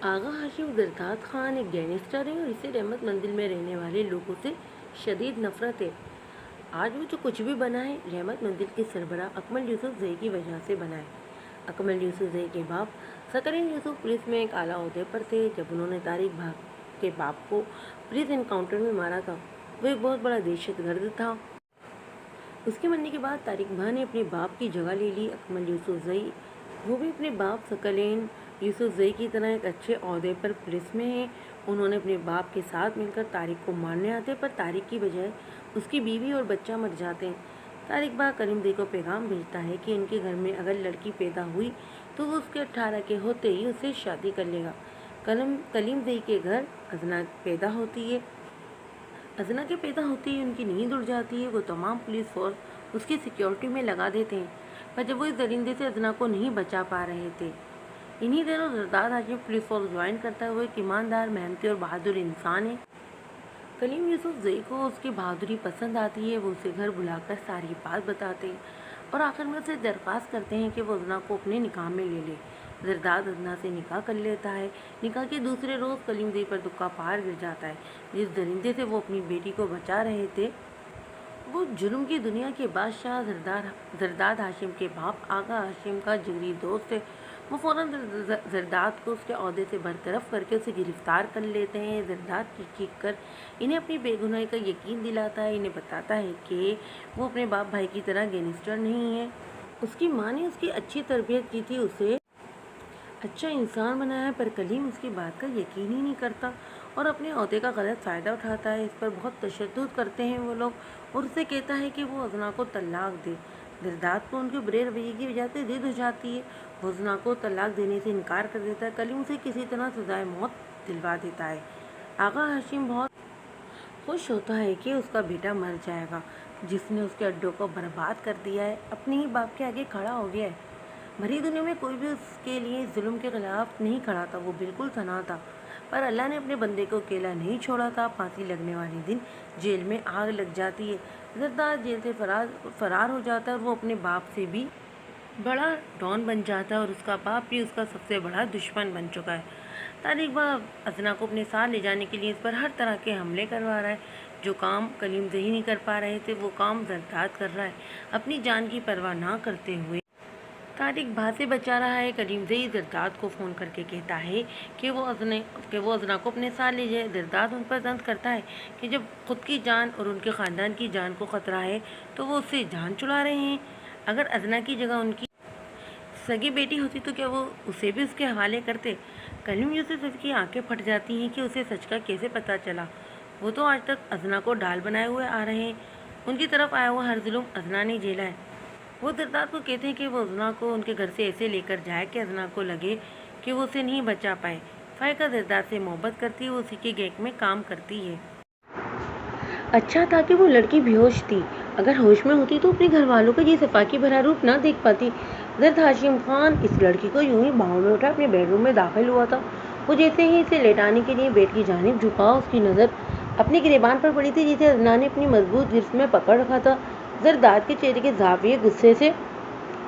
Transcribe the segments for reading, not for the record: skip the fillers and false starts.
आगा हाशिम जरदाद खान एक गैंगस्टर है और इसे रहमत मंजिल में रहने वाले लोगों से शदीद नफरत है। आज वो जो कुछ भी बना है रहमत मंजिल के सरबराह अकमल यूसुफ जई की वजह से बना है। अकमल यूसुफ जई के बाप सकरीन यूसुफ पुलिस में एक आला ओहदे पर थे। जब उन्होंने तारिक भाग के बाप को पुलिस एनकाउंटर में मारा था, वो एक बहुत बड़ा दहशतगर्द था। उसके मरने के बाद तारिक भाई ने अपने बाप की जगह ले ली। अकमल यूसुफ जई वो भी अपने बाप सकरीन यूसुफ जई की तरह एक अच्छे ओहदे पर पुलिस में है। उन्होंने अपने बाप के साथ मिलकर तारिक को मारने आते, पर तारिक की बजाय उसकी बीवी और बच्चा मर जाते हैं। तारिक भाई करीम जई को पैगाम भेजता है कि उनके घर में अगर लड़की पैदा हुई तो वो उसके 18 के होते ही उससे शादी कर लेगा। कलीम जई के घर अजना पैदा होती है। अजना के पैदा होते ही उनकी नींद उड़ जाती है। वो तमाम पुलिस फोर्स उसकी सिक्योरिटी में लगा देते हैं, पर जब वो इस दरिंदे से अजना को नहीं बचा पा रहे थे, इन्हीं दिनों Zardad Hashim police force join करता है। वो एक ईमानदार, मेहनती और बहादुर इंसान है। कलीम यूसुफ जई को उसकी बहादुरी पसंद आती है। वो उसे घर बुलाकर सारी बात बताते हैं और आखिर में उसे दरख्वास्त करते हैं कि वो अजना को अपने निकाह में ले ले। जरदाद अजना से निकाह कर लेता है। निकाह के दूसरे रोज़ कलीम जई पर दुक्का पार गिर जाता है। जिस दरिंदे से वो अपनी बेटी को बचा रहे थे, वो जुल्म की दुनिया के बादशाह जरदाद हाशिम के बाप आगा हाशिम का जिगरी दोस्त है। वो फ़ौरन जरदाद को उसके ओहदे से बरतरफ करके उसे गिरफ्तार कर लेते हैं। जरदाद चीख कर इन्हें अपनी बेगुनाही का यकीन दिलाता है। इन्हें बताता है कि वो अपने बाप भाई की तरह गैंगस्टर नहीं है। उसकी माँ ने उसकी अच्छी तरबियत की थी, उसे अच्छा इंसान बनाया, पर कलीम उसकी बात का यकीन ही नहीं करता और अपने ओहदे का गलत फ़ायदा उठाता है। इस पर बहुत तशद्दुद करते हैं वो लोग और उसे कहता है कि वो अजना को तलाक दे। जरदाद को उनके बुरे रवैये की वजह से जिद हो जाती है। वो अजना को तलाक देने से इनकार कर देता है। कलीम उसे किसी तरह सजाए मौत दिलवा देता है। आगा हाशिम बहुत खुश होता है कि उसका बेटा मर जाएगा, जिसने उसके अड्डों को बर्बाद कर दिया है, अपने ही बाप के आगे खड़ा हो गया है। भरी दुनिया में कोई भी उसके लिए जुल्म के खिलाफ नहीं खड़ा था। वो बिल्कुल सना था, पर अल्लाह ने अपने बंदे को अकेला नहीं छोड़ा था। फांसी लगने वाले दिन जेल में आग लग जाती है। जरदाद जेल से फरार हो जाता है और वो अपने बाप से भी बड़ा डॉन बन जाता है और उसका बाप भी उसका सबसे बड़ा दुश्मन बन चुका है। तारिक भाई अजना को अपने साथ ले जाने के लिए इस पर हर तरह के हमले करवा रहा है। जो काम कलीम जई नहीं कर पा रहे थे, वो काम जरदाद कर रहा है। अपनी जान की परवाह ना करते हुए तारिक भाई से बचा रहा है। कलीम जई जरदाद को फ़ोन करके कहता है कि वो अजना को अपने साथ ले जाए। जरदाद उन पर तंज करता है कि जब खुद की जान और उनके ख़ानदान की जान को ख़तरा है तो वो उससे जान छुड़ा रहे हैं। अगर अजना की जगह उनकी सगी बेटी होती तो क्या वो उसे भी उसके हवाले करते। कलीम यूसुफ की आंखें फट जाती हैं कि उसे सच का कैसे पता चला। वो तो आज तक अजना को ढाल बनाए हुए आ रहे हैं। उनकी तरफ आया हुआ हर जुल्म अजना ने झेला है। वो जरदाद को कहते हैं कि वो अजना को उनके घर से ऐसे लेकर जाए कि अजना को लगे कि वो उसे नहीं बचा पाए। फ़ाइका जरदाद से मोहब्बत करती है। वो उसी के गैंग में काम करती है। अच्छा था कि वो लड़की बेहोश थी। अगर होश में होती तो अपने घर वालों का ये सफाकी भरा रूप ना देख पाती। जरद हाशिम खान इस लड़की को यूं ही बाहों में उठा अपने बेडरूम में दाखिल हुआ था। वो जैसे ही इसे लेटाने के लिए बेड की जानिब झुका, उसकी नज़र अपनी गिरेबान पर पड़ी थी, जिसे अजना ने अपनी मजबूत गिरफ्त में पकड़ रखा था। जरदाद के चेहरे के ज़ाविये गुस्से से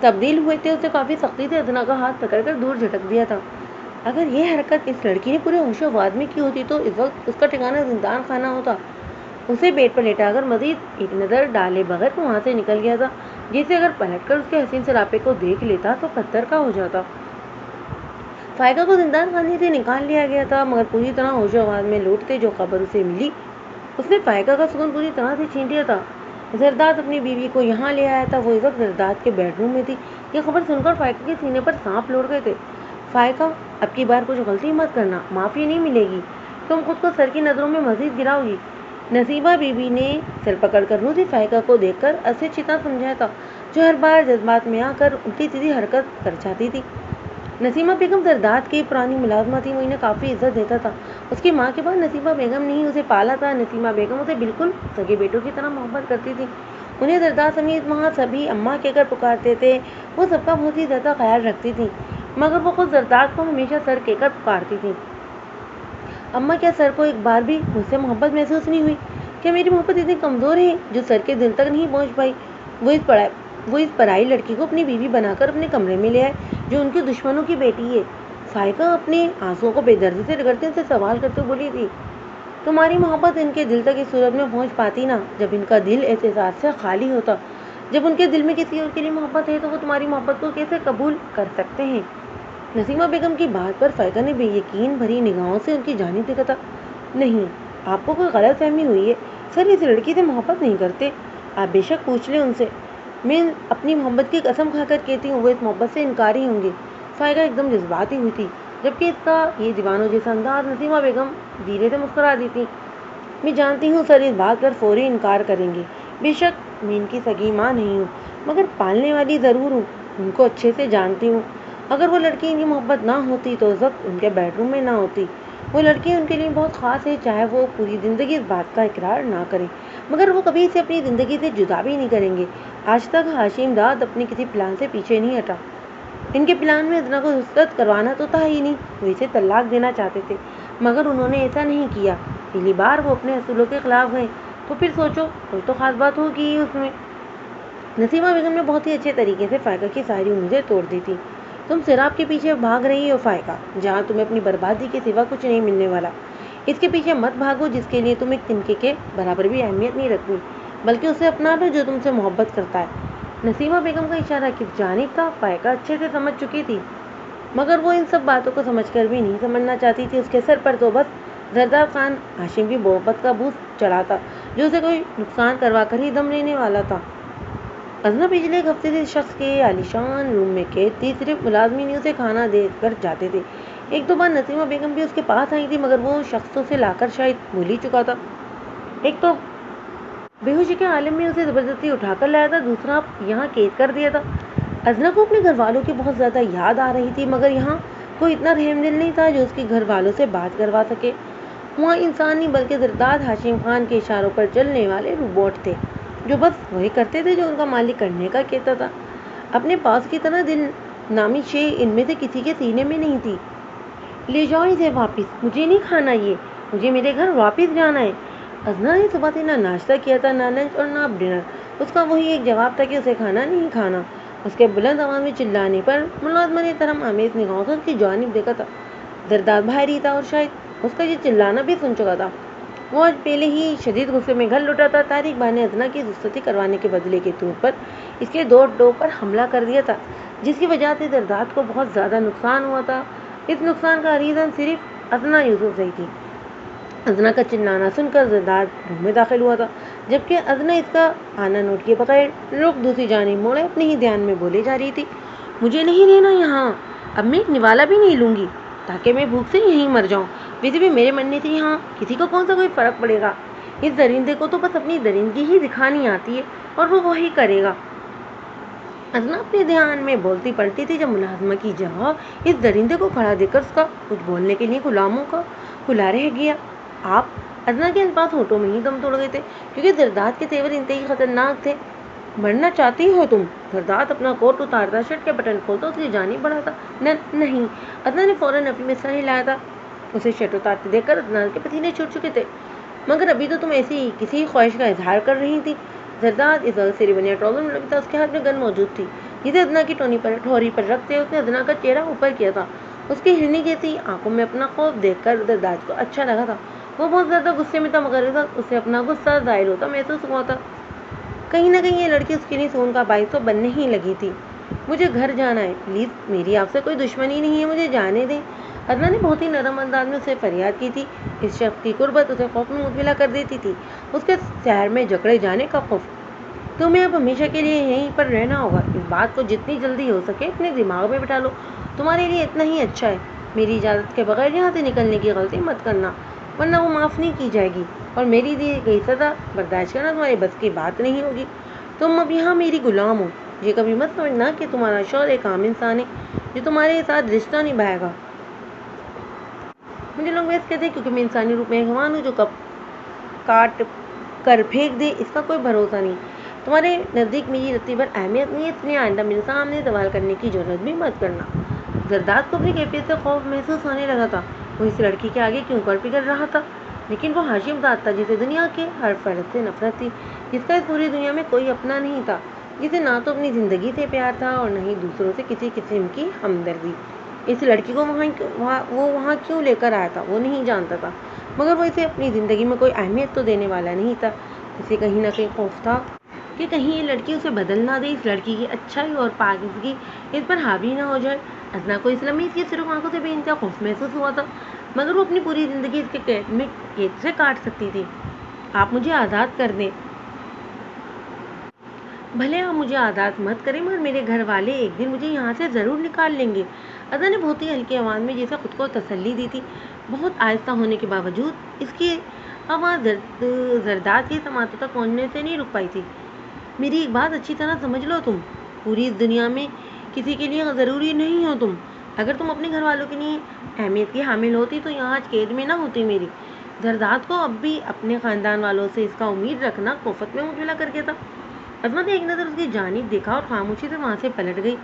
तब्दील हुए थे। उसे काफ़ी सख्ती से अजना का हाथ पकड़कर दूर झटक दिया था। अगर यह हरकत इस लड़की ने पूरे होशो-हवास में की होती तो इस वक्त उसका ठिकाना जिंदान खाना होता। उसे बेड पर लेटाकर मजीद एक नज़र डाले बगैर वो वहाँ से निकल गया था। जैसे अगर पलटकर उसके हसीन सरापे को देख लेता तो पत्थर का हो जाता। फ़ाइका को जिंदान खाने से निकाल लिया गया था, मगर पूरी तरह होशो-हवास में लौटते जो खबर उसे मिली, उसने फ़ाइका का सुकून पूरी तरह से छीन लिया था। जरदाद अपनी बीवी को यहाँ ले आया था। वो इस वक्त जरदाद के बेडरूम में थी। यह खबर सुनकर फ़ाइका के सीने पर सांप लौट गए थे। फ़ाइका, अब की बार कुछ गलती मत करना, माफ़ी नहीं मिलेगी। तुम खुद को सर की नज़रों में मजीद गिराओगी। नसीबा बीबी ने सिर पकड़कर रूसी फ़ाइका को देखकर अशिक्षिता समझाया था, जो हर बार जज्बात में आकर उल्टी सीधी हरकत कर जाती थी। नसीमा बेगम जरदाद की पुरानी मुलाजमा थी। वो इन्हें काफ़ी इज्जत देता था। उसकी माँ के बाद नसीमा बेगम ने ही उसे पाला था। नसीमा बेगम उसे बिल्कुल सगे बेटों की तरह मोहब्बत करती थी। उन्हें जरदाद समेत वहाँ सभी अम्मा कहकर पुकारते थे। वो सबका बहुत ही ज़्यादा ख्याल रखती थी, मगर वो खुद जरदाद को हमेशा सर कहकर पुकारती थी। अम्मा, क्या सर को एक बार भी मुझसे मोहब्बत महसूस नहीं हुई? क्या मेरी मोहब्बत इतनी कमज़ोर है जो सर के दिल तक नहीं पहुँच पाई? वो इस पराई लड़की को अपनी बीवी बनाकर अपने कमरे में ले आए, जो उनके दुश्मनों की बेटी है। فائقہ اپنے آنسوؤں کو بے دردی سے رگڑتے ان سے سوال کرتے بولی تھی، تمہاری محبت ان کے دل تک اس صورت میں پہنچ پاتی نا جب ان کا دل احساس سے خالی ہوتا۔ جب ان کے دل میں کسی اور کے لیے محبت ہے تو وہ تمہاری محبت کو کیسے قبول کر سکتے ہیں؟ نسیمہ بیگم کی بات پر فائقہ نے بے یقین بھری نگاہوں سے ان کی جانب دیکھا تھا۔ نہیں، آپ کو کوئی غلط فہمی ہوئی ہے، سر اس لڑکی سے محبت نہیں کرتے، آپ بے شک پوچھ لیں ان سے، میں اپنی محبت کی قسم کھا کر کہتی ہوں وہ اس محبت سے انکاری ہوں گے۔ فائقہ ایک دم جذباتی ہوئی تھی، جبکہ اس کا یہ دیوانوں جیسا انداز نسیمہ بیگم دھیرے سے مسکرا دی تھی۔ میں جانتی ہوں سر اس بات پر فوری انکار کریں گے، بے شک میں ان کی سگی ماں نہیں ہوں مگر پالنے والی ضرور ہوں، ان کو اچھے سے جانتی ہوں۔ اگر وہ لڑکی ان کی محبت نہ ہوتی تو اس وقت ان کے بیڈ روم میں نہ ہوتی۔ وہ لڑکی ان کے لیے بہت خاص ہے، چاہے وہ پوری زندگی اس بات کا اقرار نہ کریں، مگر وہ کبھی اسے اپنی زندگی سے جدا بھی نہیں کریں گے۔ آج تک ہاشم داد اپنے کسی پلان سے پیچھے نہیں ہٹا۔ ان کے پلان میں ادنا کو رخصت کروانا تو تھا ہی نہیں، وہ اسے طلاق دینا چاہتے تھے، مگر انہوں نے ایسا نہیں کیا۔ پہلی بار وہ اپنے اصولوں کے خلاف گئے تو پھر سوچو کوئی تو خاص بات ہوگی ہی اس میں۔ نسیمہ بیگم نے بہت ہی اچھے طریقے سے فائقہ کی ساری امیدیں توڑ دی تھی۔ تم سیراب کے پیچھے بھاگ رہی ہو فائقہ، جہاں تمہیں اپنی بربادی کے سوا کچھ نہیں ملنے والا۔ اس کے پیچھے مت بھاگو جس کے لیے تم ایک تنکے کے برابر بھی اہمیت نہیں رکھتی، بلکہ اسے اپنا لو جو تم سے محبت کرتا ہے۔ نسیمہ بیگم کا اشارہ کس جانب تھا فائقہ اچھے سے سمجھ چکی تھی، مگر وہ ان سب باتوں کو سمجھ کر بھی نہیں سمجھنا چاہتی تھی۔ اس کے سر پر تو بس زرداد خان ہاشم کی محبت کا بوجھ چڑھا تھا، جو اسے کوئی نقصان کروا کر ہی دم لینے والا تھا۔ ازنا پچھلے ایک ہفتے سے اس شخص کے عالیشان روم میں قید تھی، صرف ملازمین ہی اسے کھانا دے کر جاتے تھے۔ ایک دو بار نسیمہ بیگم بھی اس کے پاس آئی تھی، مگر وہ شخص تو اسے لا کر شاید بھول ہی چکا تھا۔ ایک تو بے ہوشی کے عالم میں اسے زبردستی اٹھا کر لایا تھا، دوسرا یہاں قید کر دیا تھا۔ ازنا کو اپنے گھر والوں کی بہت زیادہ یاد آ رہی تھی، مگر یہاں کوئی اتنا رحم دل نہیں تھا جو اس کے گھر والوں سے بات کروا سکے۔ وہاں انسان نہیں بلکہ زرداد ہاشم خان کے اشاروں پر چلنے والے روبوٹ تھے، جو بس وہی کرتے تھے جو ان کا مالک کرنے کا کہتا تھا۔ اپنے پاس کی طرح دل نامی شے ان میں سے کسی کے سینے میں نہیں تھی۔ لے جاؤ اسے واپس، مجھے نہیں کھانا یہ، مجھے میرے گھر واپس جانا ہے۔ ازنا نے صبح سے نہ ناشتہ کیا تھا، نہ لنچ اور نہ اب ڈنر۔ اس کا وہی ایک جواب تھا کہ اسے کھانا نہیں کھانا۔ اس کے بلند آواز میں چلانے پر ملازمہ نے ترہم آمیز نگاہوں سے اس کی جانب دیکھا تھا۔ زرداد باہر ہی تھا اور شاید اس کا یہ چلانا بھی سن چکا تھا۔ وہ آج پہلے ہی شدید غصے میں گھر لوٹا تھا۔ طارق بھائی نے ازنا کی رخصتی کروانے کے بدلے کے طور پر اس کے دو پر حملہ کر دیا تھا، جس کی وجہ سے زرداد کو بہت زیادہ نقصان ہوا تھا۔ اس نقصان کا ریزن صرف ازنا یوسفزئی تھی۔ ازنا کا چلانا سن کر زرداد روم میں داخل ہوا تھا، جبکہ ازنا اس کا آنا نوٹ کیے بغیر رخ دوسری جانب موڑے اپنے ہی دھیان میں بولے جا رہی تھی، مجھے نہیں رہنا یہاں، اب میں ایک نوالا بھی نہیں لوں گی تاکہ میں بھوک سے یہیں مر جاؤں۔ ویسے بھی میرے مرنے سے یہاں کسی کو کون سا کوئی فرق پڑے گا، اس درندے کو تو بس اپنی درندگی ہی دکھانی آتی ہے اور وہ وہی کرے گا۔ ازنا اپنے دھیان میں بولتی پلٹی تھی جب ملازمہ کی جگہ اس درندے کو کھڑا دیکھ کر اس کا کچھ بولنے کے لیے غلاموں کا کھلا رہ گیا۔ آپ؟ ازنا کے الفاظ ہونٹوں میں ہی دم توڑ گئے تھے، کیونکہ زرداد کے تیور انتہائی خطرناک تھے۔ مرنا چاہتی ہو تم؟ زرداد اپنا کوٹ اتارتا شرٹ کے بٹن کھولتا اس کی جانب بڑھا تھا۔ نہیں۔ ازنا نے فوراً اپنی میں سر ہلایا تھا۔ اسے شرٹ اتارتے دیکھ کر ازنا کے پسینے چھوٹ چکے تھے، مگر ابھی تو تم ایسی کسی خواہش کا اظہار کر رہی تھی۔ زرداد اس وقت سری بنیا ٹراؤزر میں لگتا، اس کے ہاتھ میں گن موجود تھی جسے ازنا کی ٹھوری پر رکھتے اس نے ازنا کا چہرہ اوپر کیا تھا۔ اس کی ہرنی جیسی آنکھوں میں اپنا خوف دیکھ کر زرداد کو اچھا لگا تھا۔ وہ بہت زیادہ غصے میں تھا، مگر اس وقت اسے اپنا غصہ ظاہر ہوتا محسوس ہوا تھا۔ کہیں نہ کہیں یہ لڑکی اس کے لیے سون کا باعث تو بننے ہی لگی تھی۔ مجھے گھر جانا ہے، پلیز، میری آپ سے کوئی دشمنی نہیں ہے، مجھے جانے دیں۔ ازنا نے بہت ہی نرم انداز میں اسے فریاد کی تھی۔ اس شخص کی قربت اسے خوف میں مبتلا کر دیتی تھی، اس کے شہر میں جکڑے جانے کا خوف۔ تمہیں اب ہمیشہ کے لیے یہیں پر رہنا ہوگا، اس بات کو جتنی جلدی ہو سکے اپنے دماغ میں بٹھا لو، تمہارے لیے اتنا ہی اچھا ہے۔ میری اجازت کے بغیر یہاں سے نکلنے کی غلطی مت کرنا، ورنہ وہ معاف نہیں کی جائے گی اور میری دی گئی سزا برداشت کرنا تمہارے بس کی بات نہیں ہوگی۔ تم اب یہاں میری غلام ہو، یہ کبھی مت سمجھنا کہ تمہارا شوہر ایک عام انسان ہے جو تمہارے ساتھ رشتہ نبھائے گا۔ مجھے لوگ ویسے کہتے ہیں کیونکہ میں انسانی روپ میں حیوان ہوں جو کب کاٹ کر پھینک دے، اس کا کوئی بھروسہ نہیں۔ تمہارے نزدیک میری رتی بھر اہمیت نہیں ہے، اس لیے آئندہ میرے سامنے سوال کرنے کی ضرورت بھی مت کرنا۔ زرداد کو اپنی کیفیت سے خوف محسوس ہونے لگا تھا۔ وہ اس لڑکی کے آگے کیوں کر پگھل رہا تھا، لیکن وہ ہاشم داد تھا جسے دنیا کے ہر فرد سے نفرت تھی، جس کا اس پوری دنیا میں کوئی اپنا نہیں تھا، جسے نہ تو اپنی زندگی سے پیار تھا اور نہ ہی دوسروں سے کسی قسم کی ہمدردی۔ اس لڑکی کو وہ وہاں کیوں لے کر آیا تھا وہ نہیں جانتا تھا، مگر وہ اسے اپنی زندگی میں کوئی اہمیت تو دینے والا نہیں تھا۔ اسے کہیں نہ کہیں خوف تھا کہ کہیں یہ لڑکی اسے بدل نہ دے، اس لڑکی کی اچھائی اور پاکیزگی اس پر حاوی نہ ہو جائے۔ ادنا کو اس لمحے اس کی صرف آنکھوں سے بے انتہا خوف محسوس ہوا تھا، مگر وہ اپنی پوری زندگی اس کے قید سے کاٹ سکتی تھی۔ آپ مجھے آزاد کر دیں۔ بھلے آپ مجھے آزاد مت کریں، مگر میرے گھر والے ایک دن مجھے یہاں سے ضرور نکال لیں گے۔ ادا نے بہت ہی ہلکی آواز میں جیسے خود کو تسلی دی تھی۔ بہت آہستہ ہونے کے باوجود اس کی آواز زرداد کے سماعتوں تک پہنچنے سے نہیں رک پائی تھی۔ میری ایک بات اچھی طرح سمجھ لو، تم پوری اس دنیا میں کسی کے لیے ضروری نہیں ہو۔ تم اگر تم اپنے گھر والوں کے لیے اہمیت کی حامل ہوتی تو یہاں آج قید میں نہ ہوتی۔ میری زرداد کو اب بھی اپنے خاندان والوں سے اس کا امید رکھنا کوفت میں مبتلا کر کے تھا۔ عظمت نے ایک نظر اس کی جانب دیکھا اور خاموشی سے وہاں سے پلٹ گئی۔